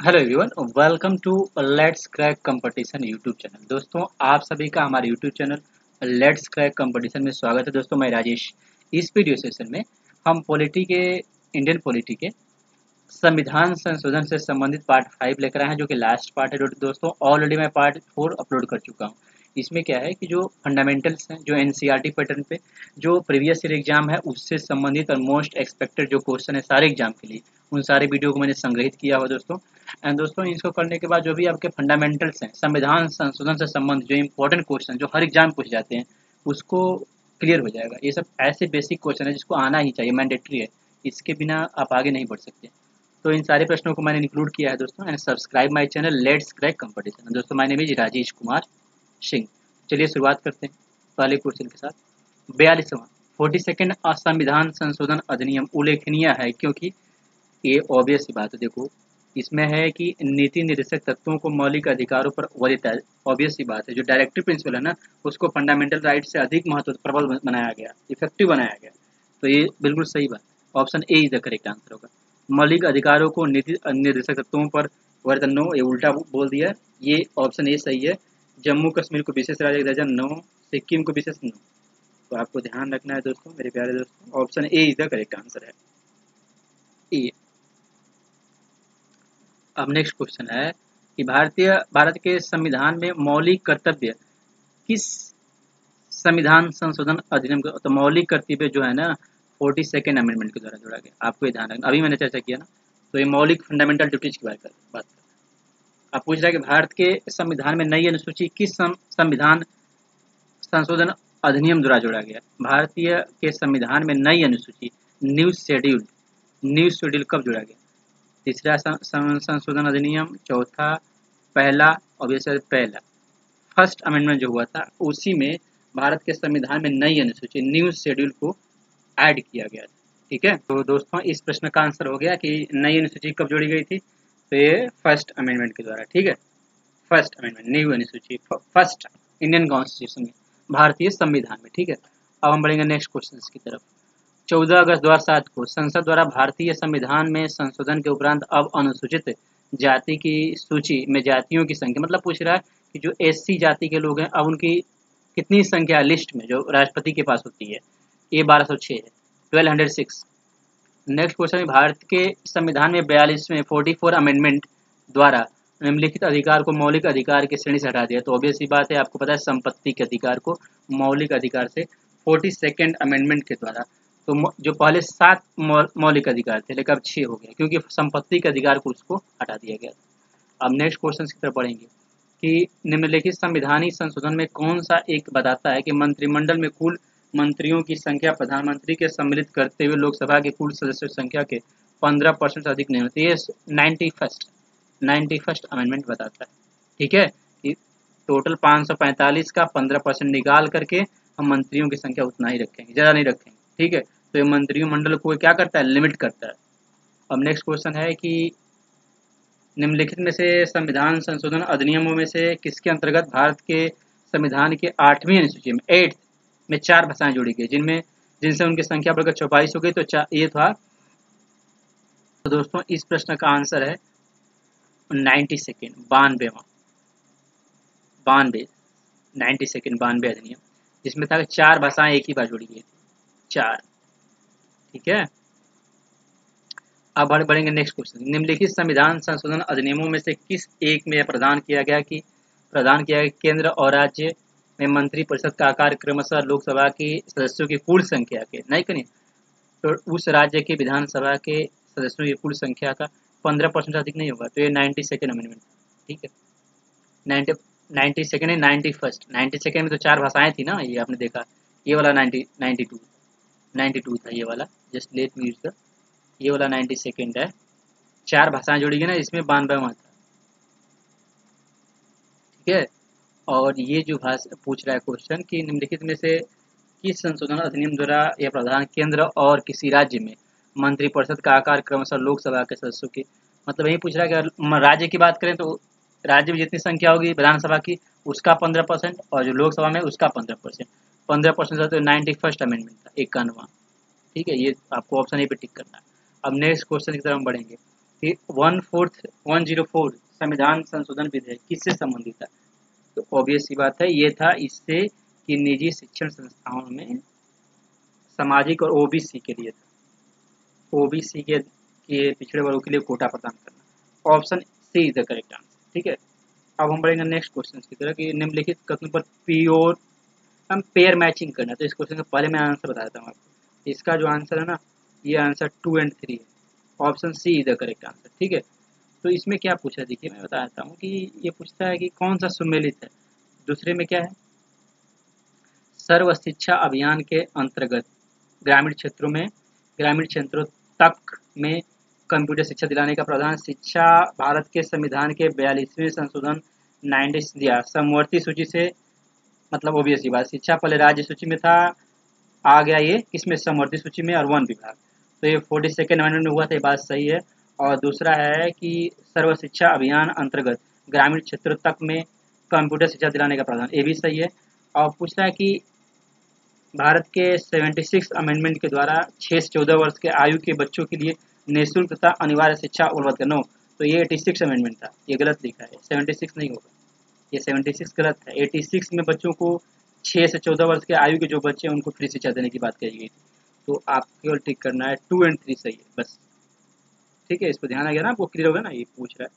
Hello everyone, welcome to let's crack competition YouTube channel. दोस्तों, आप सभी का हमारे YouTube channel let's crack competition में स्वागत है। दोस्तों, मैं राजेश। इस वीडियो सेशन में हम इंडियन पॉलिटी के संविधान संशोधन से संबंधित पार्ट 5 लेकर आए हैं, जो कि लास्ट पार्ट है। दोस्तों, ऑलरेडी मैं पार्ट 4 अपलोड कर चुका हूँ। इसमें क्या है कि जो फंडामेंटल्स हैं, जो एनसीईआरटी पैटर्न पे जो प्रीवियस ईयर एग्जाम है उससे संबंधित और मोस्ट एक्सपेक्टेड जो क्वेश्चन है सारे एग्जाम के लिए, उन सारे वीडियो को मैंने संग्रहित किया हुआ दोस्तों। एंड दोस्तों, इसको करने के बाद जो भी आपके फंडामेंटल्स हैं, संविधान संशोधन से संबंधित जो इंपॉर्टेंट क्वेश्चन जो हर एग्जाम पूछ जाते हैं, उसको क्लियर हो जाएगा। ये सब ऐसे बेसिक क्वेश्चन है जिसको आना ही चाहिए, मैंडेटरी है। इसके बिना आप आगे नहीं बढ़ सकते। तो इन सारे प्रश्नों को मैंने इंक्लूड किया है दोस्तों। And subscribe my channel let's crack competition. दोस्तों, my name is Rajesh Kumar Singh. चलिए शुरुआत करते हैं पहले क्वेश्चन के साथ। 42वां 42nd असंविधान संशोधन अधिनियम उल्लेखनीय है क्योंकि ये ऑब्वियस सी बात है। देखो, इसमें है कि नीति निर्देशक तत्वों को मौलिक अधिकारों पर वरीयता है। ऑब्वियस सी बात है, जो डायरेक्टिव प्रिंसिपल है ना, उसको फंडामेंटल राइट से अधिक महत्व प्रबल बनाया गया, इफेक्टिव बनाया गया। तो ये बिल्कुल सही बात। Option A is the correct answer होगा। मौलिक अधिकारों को नीति निर्देशक तत्वों पर वरीयता नो, ये उल्टा बोल दिया। ये ऑप्शन ए सही है। जम्मू कश्मीर को विशेष राज्य का दर्जा नो, सिक्किम को विशेष नो। तो आपको ध्यान रखना है दोस्तों, मेरे प्यारे दोस्तों, option A is the correct answer है। ए। अब नेक्स्ट क्वेश्चन है कि भारत के संविधान में मौलिक कर्तव्य किस संविधान संशोधन अधिनियम को, तो मौलिक कर्तव्य जो है ना 42nd अमेंडमेंट के द्वारा जोड़ा गया। आपको ये ध्यान रखना, अभी मैंने चर्चा किया ना। तो ये मौलिक फंडामेंटल ड्यूटीज की बात कर। आप पूछ रहा है कि भारत के संविधान में नई अनुसूची किस संविधान संशोधन अधिनियम द्वारा जोड़ा गया। भारतीय के संविधान में नई अनुसूची न्यू शेड्यूल कब जोड़ा गया। तीसरा संशोधन अधिनियम, चौथा, पहला, ऑब्वियसली पहला फर्स्ट अमेंडमेंट जो हुआ था उसी में भारत के संविधान में नई अनुसूची न्यू शेड्यूल को ऐड किया गया था। ठीक है, तो दोस्तों इस प्रश्न का आंसर हो गया कि नई अनुसूची कब जोड़ी गई थी। तो ये फर्स्ट अमेंडमेंट के द्वारा। ठीक है, फर्स्ट अमेंडमेंट, न्यू अनुसूची फर्स्ट इंडियन कॉन्स्टिट्यूशन में, भारतीय संविधान में। ठीक है, अब हम बढ़ेंगे नेक्स्ट क्वेश्चन की तरफ। 14 अगस्त 2007 को संसद द्वारा भारतीय संविधान में संशोधन के उपरांत अब अनुसूचित जाति की सूची में जातियों की संख्या, मतलब पूछ रहा है कि जो एससी जाति के लोग हैं अब उनकी कितनी संख्या लिस्ट में जो राष्ट्रपति के पास होती है। ये 1206 है, 1206। नेक्स्ट क्वेश्चन है, भारत के संविधान में 42वें 44 अमेंडमेंट द्वारा निम्नलिखित अधिकार को मौलिक अधिकार की श्रेणी से हटा दिया। तो ऑब्वियस सी बात है, आपको पता है संपत्ति के अधिकार को मौलिक अधिकार से 42nd अमेंडमेंट के द्वारा। तो जो पहले 7 मौलिक अधिकार थे, लेकिन अब 6 हो गए क्योंकि संपत्ति के अधिकार को उसको हटा दिया गया। अब नेक्स्ट क्वेश्चन की तरफ बढ़ेंगे कि निम्नलिखित संविधानीय संशोधन में कौन सा एक बताता है कि मंत्रिमंडल में कुल मंत्रियों की संख्या प्रधानमंत्री के सम्मिलित करते हुए लोकसभा के कुल सदस्यों की संख्या के 15% से अधिक नहीं होती। ये 91st अमेंडमेंट बताता है। ठीक है, कि टोटल 545 का 15% निकाल करके हम मंत्रियों की संख्या उतना ही रखेंगे, ज़्यादा नहीं रखेंगे। ठीक है, तो ये मंत्रियों मंडल को क्या करता है, लिमिट करता है। अब नेक्स्ट क्वेश्चन है कि निम्नलिखित में से संविधान संशोधन अधिनियमों में से किसके अंतर्गत भारत के संविधान के 8वीं अनुसूची में 8 में 4 भाषाएं जोड़ी गई, जिनसे उनकी संख्या बढ़कर 24 हो गई। तो ये था। तो दोस्तों इस प्रश्न का आंसर है 92nd 92 अधिनियम, जिसमें था 4 भाषाएं एक ही बार जोड़ी गई थी, 4। ठीक है, अब बढ़ेंगे नेक्स्ट क्वेश्चन। निम्नलिखित संविधान संशोधन अधिनियमों में से किस एक में प्रदान किया गया कि केंद्र और राज्य में मंत्री परिषद का आकार क्रमशः लोकसभा की सदस्यों की कुल संख्या के, नहीं करें तो उस राज्य के विधानसभा के सदस्यों की कुल संख्या का 15% से अधिक नहीं होगा। तो ये 92nd अमेंडमेंट। ठीक है, 92nd है, 91st में तो 4 भाषाएं थी ना, ये आपने देखा। ये वाला 92 था, ये वाला just let me use the, ये वाला 92nd है। 4 भाषाएं जोड़ी गई ना, इसमें 92वां था। ठीक है, और ये जो भाषा पूछ रहा है क्वेश्चन कि निम्नलिखित में से किस संशोधन अधिनियम द्वारा यह प्रावधान केंद्र और किसी राज्य में मंत्रिपरिषद का आकार क्रमशः लोकसभा के सदस्यों की, मतलब यही पूछ रहा है कि अगर राज्य की बात करें तो राज्य में जितनी संख्या होगी विधानसभा की उसका 15% और जो लोकसभा में उसका 15%। 15% तो 91st अमेंडमेंट था, 91वां। ठीक है, ये आपको ऑप्शन ए पे टिक करना है। अब नेक्स्ट क्वेश्चन की तरफ हम बढ़ेंगे कि 104 संविधान संशोधन विधेयक किससे संबंधित था? तो ऑब्वियस सी बात है, ये था इससे कि निजी शिक्षण संस्थाओं में सामाजिक और ओबीसी के लिए था, ओबीसी के पिछड़े वर्गों के लिए कोटा प्रदान करना। Option C is the correct answer. ठीक है, अब हम बढ़ेंगे नेक्स्ट क्वेश्चन की तरह कि निम्नलिखित कथनों पर प्योर हम पेयर मैचिंग करना। तो इस क्वेश्चन का पहले मैं आंसर बता देता हूँ आपको। इसका जो आंसर है ना, ये आंसर 2 और 3 है। Option C is the correct answer. ठीक है, तो इसमें क्या पूछा है, देखिए मैं बताता हूँ कि ये पूछता है कि कौन सा सुमेलित है। दूसरे में क्या है, सर्व शिक्षा अभियान के अंतर्गत ग्रामीण क्षेत्रों तक में कंप्यूटर शिक्षा दिलाने का प्रावधान शिक्षा भारत के संविधान के 42वें संशोधन 90 दिया। समवर्ती सूची से मतलब ओबीएस की बात, शिक्षा पहले राज्य सूची में था, आ गया ये किसमें, समवर्ती सूची में और वन विभाग। तो ये 42nd अमेंडमेंट में हुआ था, ये बात सही है। और दूसरा है कि सर्व शिक्षा अभियान अंतर्गत ग्रामीण क्षेत्रों तक में कंप्यूटर शिक्षा दिलाने का प्रावधान, ये भी सही है। और पूछ रहा है कि भारत के 76 अमेंडमेंट के द्वारा 6 से 14 वर्ष के आयु के बच्चों के लिए निःशुल्क तथा अनिवार्य शिक्षा उपलब्ध करना। तो ये 86 अमेंडमेंट था, ये गलत लिखा है, 76 नहीं होगा, ये 76 गलत है। 86 में बच्चों को 6 से 14 वर्ष के आयु के जो बच्चे हैं उनको फ्री शिक्षा देने की बात कही गई थी। तो आपको केवल टिक करना है 2 और 3 सही है बस। ठीक है, इस पर ध्यान आ गया ना, आपको क्लियर होगा ना, ये पूछ रहा है।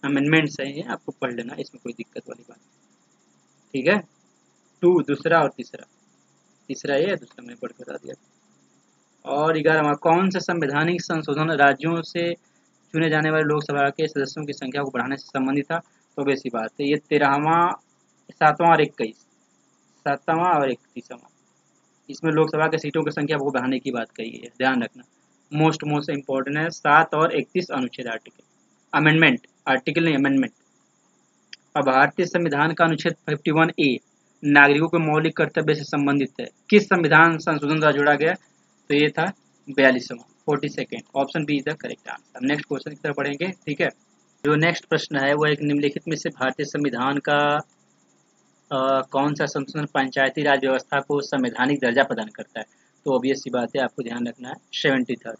अमेंडमेंट सही है, आपको पढ़ लेना, इसमें कोई दिक्कत वाली बात। ठीक है, 2 दूसरा और तीसरा ये है, दूसरा मैंने पढ़ कर दिया। और 11वां, कौन सा संवैधानिक संशोधन राज्यों से चुने जाने वाले लोकसभा के सदस्यों की संख्या को बढ़ाने से संबंधित था? तो वैसी बात है, ये 13वां, 7वां और 21, 7वां और 31वां, इसमें लोकसभा के सीटों की संख्या को बढ़ाने की बात कही है, ध्यान रखना। मोस्ट इम्पोर्टेंट है 7 और 31 अनुच्छेद आर्टिकल, अमेंडमेंट, आर्टिकल नहीं अमेंडमेंट। अब भारतीय संविधान का अनुच्छेद 51A नागरिकों के मौलिक कर्तव्य से संबंधित है, किस संविधान संशोधन द्वारा जोड़ा गया? तो ये था 42वां, 42nd। Option B is the correct answer. Next question की तरफ बढ़ेंगे। ठीक है, जो नेक्स्ट प्रश्न है वो एक निम्नलिखित में से भारतीय संविधान का कौन सा संशोधन पंचायती राज व्यवस्था को संवैधानिक दर्जा प्रदान करता है? तो ऑब्वियस सी बात है, आपको ध्यान रखना है 73,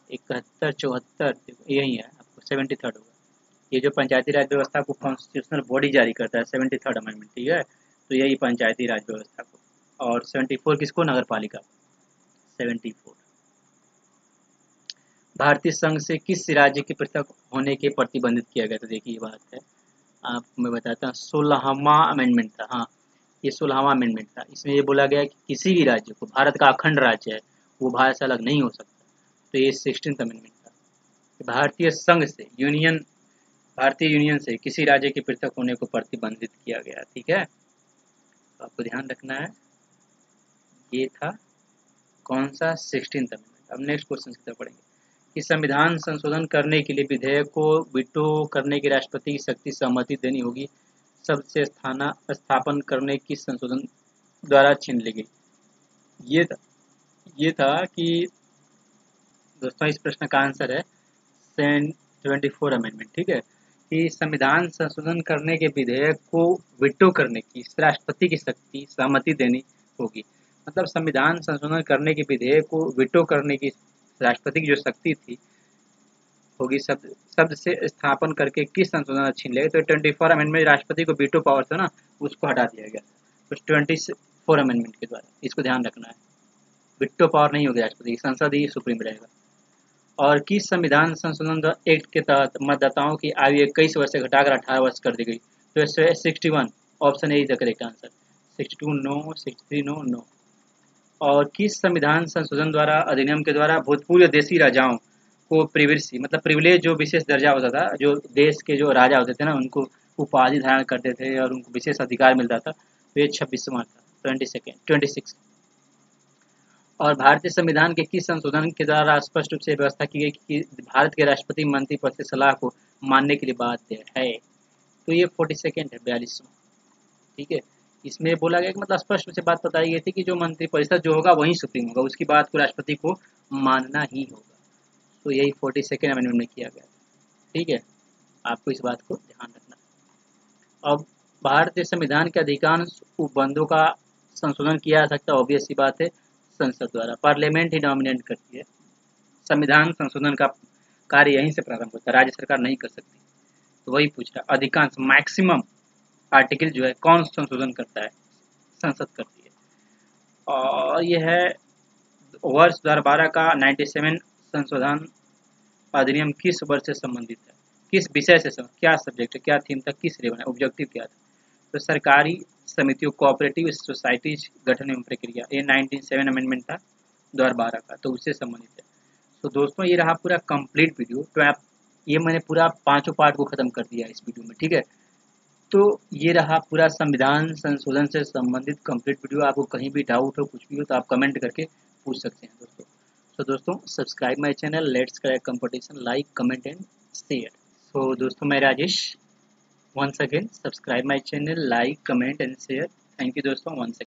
71, 74 यही है, आपको 73 होगा। ये जो पंचायती राज व्यवस्था को कॉन्स्टिट्यूशनल बॉडी जारी करता है 73 अमेंडमेंट। ठीक है, तो यही पंचायती राज व्यवस्था को, और 74 किसको, नगर पालिका। 74 भारतीय संघ से किस राज्य के पृथक होने के प्रतिबंधित किया गया? तो देखिए ये बात है, आपको मैं बताता हूँ, 16वां अमेंडमेंट था। हाँ, ये 16वां अमेंडमेंट था। इसमें ये बोला गया कि किसी भी राज्य को, भारत का अखंड राज्य है, वो भारत से अलग नहीं हो सकता। तो ये 16th अमेंडमेंट था, भारतीय संघ से भारतीय यूनियन से किसी राज्य के पृथक होने को प्रतिबंधित किया गया। ठीक है, तो आपको ध्यान रखना है, ये था कौन सा, 16th अमेंडमेंट। अब नेक्स्ट क्वेश्चन की तरफ पढ़ेंगे कि संविधान संशोधन करने के लिए विधेयक को वीटो करने की राष्ट्रपति की शक्ति सहमति देनी होगी, सबसे स्थापन करने की संशोधन द्वारा छीन ली गई। ये था कि दोस्तों इस प्रश्न का आंसर है 74 अमेंडमेंट। ठीक है, कि संविधान संशोधन करने के विधेयक को वीटो करने की राष्ट्रपति की शक्ति सहमति देनी होगी। मतलब संविधान संशोधन करने के विधेयक को वीटो करने की राष्ट्रपति की जो शक्ति थी होगी, शब्द से स्थापन करके किस संशोधन छीन लेगा? तो 24 अमेंडमेंट में राष्ट्रपति को वीटो पावर था ना, उसको हटा दिया गया। तो 24 अमेंडमेंट के द्वारा, इसको ध्यान रखना है, वीटो पावर नहीं होगी राष्ट्रपति की, संसद ही सुप्रीम रहेगा। और किस संविधान संशोधन एक्ट के तहत मतदाताओं की आयु 21 वर्ष से घटाकर 18 वर्ष कर दी गई? तो 61, option A is the correct answer. 62 no, 63 no, no. और किस संविधान संशोधन द्वारा, अधिनियम के द्वारा भूतपूर्व देशी राजाओं को प्रिविलेज, मतलब प्रिविलेज जो विशेष दर्जा होता था, जो देश के जो राजा होते थे ना, उनको उपाधि धारण करते थे और उनको विशेष अधिकार मिलता था। तो ये 26वां था, 26। और भारतीय संविधान के किस संशोधन के द्वारा स्पष्ट रूप से व्यवस्था की गई कि भारत के राष्ट्रपति मंत्रिपद की सलाह को मानने के लिए बाध्य है? तो ये 42nd है, 42वां। ठीक है, इसमें बोला गया कि मतलब स्पष्ट रूप से बात बताई गई थी कि जो मंत्रिपरिषद जो होगा वही सुप्रीम होगा, उसकी बात को राष्ट्रपति को मानना ही होगा। तो यही 42nd अमेंडमेंट में किया गया। ठीक है, आपको इस बात को ध्यान रखना। अब भारतीय संविधान के अधिकांश उपबंधों का संशोधन किया जा सकता है, ऑब्वियस सी बात है, संसद द्वारा। पार्लियामेंट ही डोमिनेट करती है संविधान संशोधन का कार्य यहीं से प्रारंभ होता है, राज्य सरकार नहीं कर सकती। तो वही पूछ रहा, अधिकांश मैक्सिमम आर्टिकल जो है कौन संशोधन करता है? संसद करती है। और यह है वर्ष 2012 का 97 संशोधन अधिनियम किस वर्ष से संबंधित है? किस विषय से क्या सब्जेक्ट है, क्या थीम था, किस लिए बना, ऑब्जेक्टिव क्या था? तो सरकारी समितियों कोऑपरेटिव सोसाइटीज गठन एवं प्रक्रिया, ये 97 अमेंडमेंट था 2012 का, तो उससे संबंधित है। तो दोस्तों ये रहा पूरा कंप्लीट वीडियो। तो आप ये मैंने पूरा 5 पार्ट को खत्म कर दिया इस वीडियो में, ठीक है। तो ये रहा पूरा संविधान संशोधन से संबंधित कंप्लीट वीडियो। आपको कहीं भी डाउट हो, कुछ भी हो, तो आप कमेंट करके पूछ सकते हैं दोस्तों। तो दोस्तों subscribe my channel let's crack competition, like comment and share. So दोस्तों मैं Rajesh, once again subscribe my channel, like comment and share. Thank you दोस्तों once again।